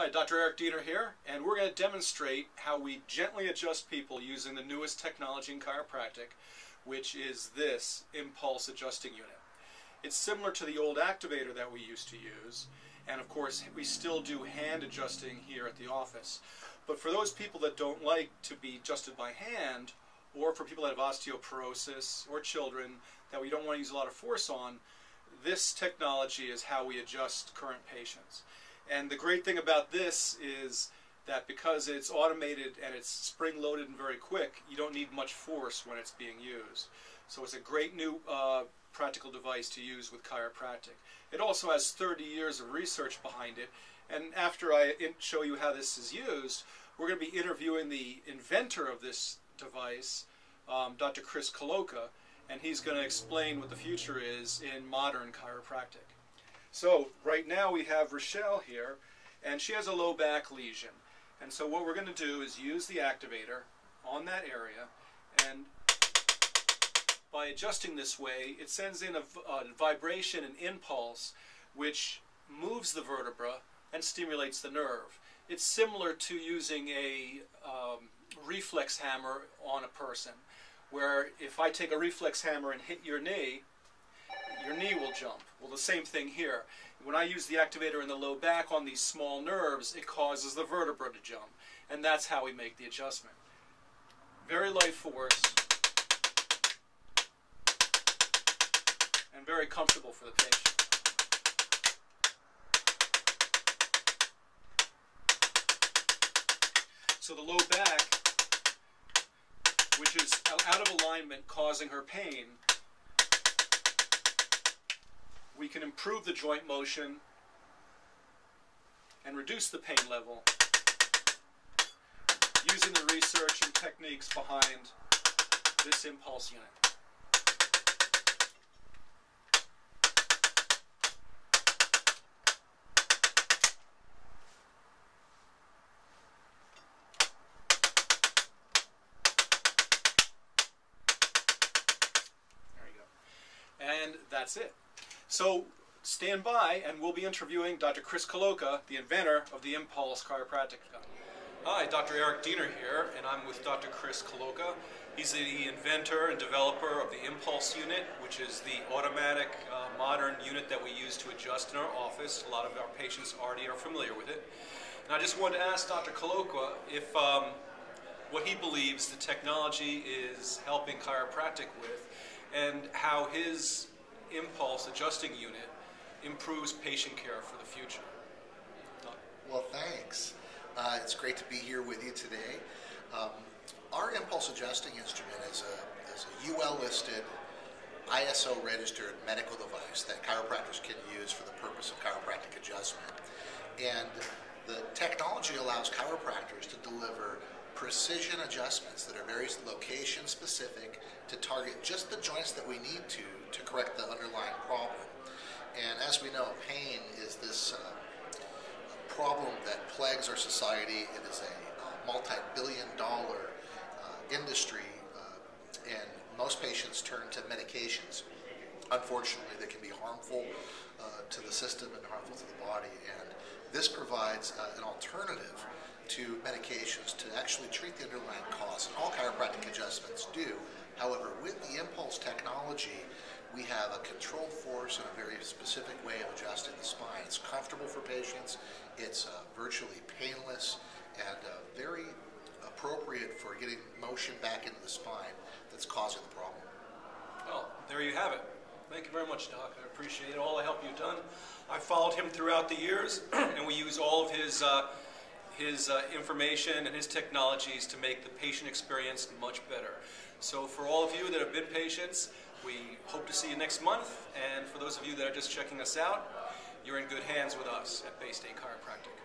Hi, Dr. Eric Diener here, and we're going to demonstrate how we gently adjust people using the newest technology in chiropractic, which is this impulse adjusting unit. It's similar to the old Activator that we used to use, and of course we still do hand adjusting here at the office. But for those people that don't like to be adjusted by hand, or for people that have osteoporosis or children that we don't want to use a lot of force on, this technology is how we adjust current patients. And the great thing about this is that because it's automated and it's spring-loaded and very quick, you don't need much force when it's being used. So it's a great new practical device to use with chiropractic. It also has 30 years of research behind it. And after I show you how this is used, we're going to be interviewing the inventor of this device, Dr. Chris Coloca, and he's going to explain what the future is in modern chiropractic. So right now we have Rochelle here, and she has a low back lesion. And so what we're going to do is use the activator on that area, and by adjusting this way, it sends in a vibration and impulse which moves the vertebra and stimulates the nerve. It's similar to using a reflex hammer on a person, where if I take a reflex hammer and hit your knee will jump. Well, the same thing here. When I use the activator in the low back on these small nerves, it causes the vertebra to jump. And that's how we make the adjustment. Very light force and very comfortable for the patient. So the low back, which is out of alignment causing her pain, we can improve the joint motion and reduce the pain level using the research and techniques behind this impulse unit. There you go. And that's it. So stand by, and we'll be interviewing Dr. Chris Coloca, the inventor of the Impulse Chiropractic. Hi, Dr. Eric Diener here, and I'm with Dr. Chris Coloca. He's the inventor and developer of the Impulse unit, which is the automatic modern unit that we use to adjust in our office. A lot of our patients already are familiar with it. And I just wanted to ask Dr. Coloca if what he believes the technology is helping chiropractic with, and how his impulse adjusting unit improves patient care for the future. Well, thanks. It's great to be here with you today. Our impulse adjusting instrument is a UL-listed, ISO-registered medical device that chiropractors can use for the purpose of chiropractic adjustment. And the technology allows chiropractors to deliver precision adjustments that are very location specific to target just the joints that we need to correct the underlying problem. And as we know, pain is this problem that plagues our society. It is a multi-billion-dollar industry, and most patients turn to medications, unfortunately, that can be harmful to the system and harmful to the body. And this provides an alternative to medications to actually treat the underlying cause. And all chiropractic adjustments do. However, with the impulse technology, we have a controlled force and a very specific way of adjusting the spine. It's comfortable for patients, it's virtually painless, and very appropriate for getting motion back into the spine that's causing the problem. Well, there you have it. Thank you very much, Doc. I appreciate all the help you've done. I've followed him throughout the years, and we use all of his information and his technologies to make the patient experience much better. So for all of you that have been patients, we hope to see you next month. And for those of you that are just checking us out, you're in good hands with us at Bay State Chiropractic.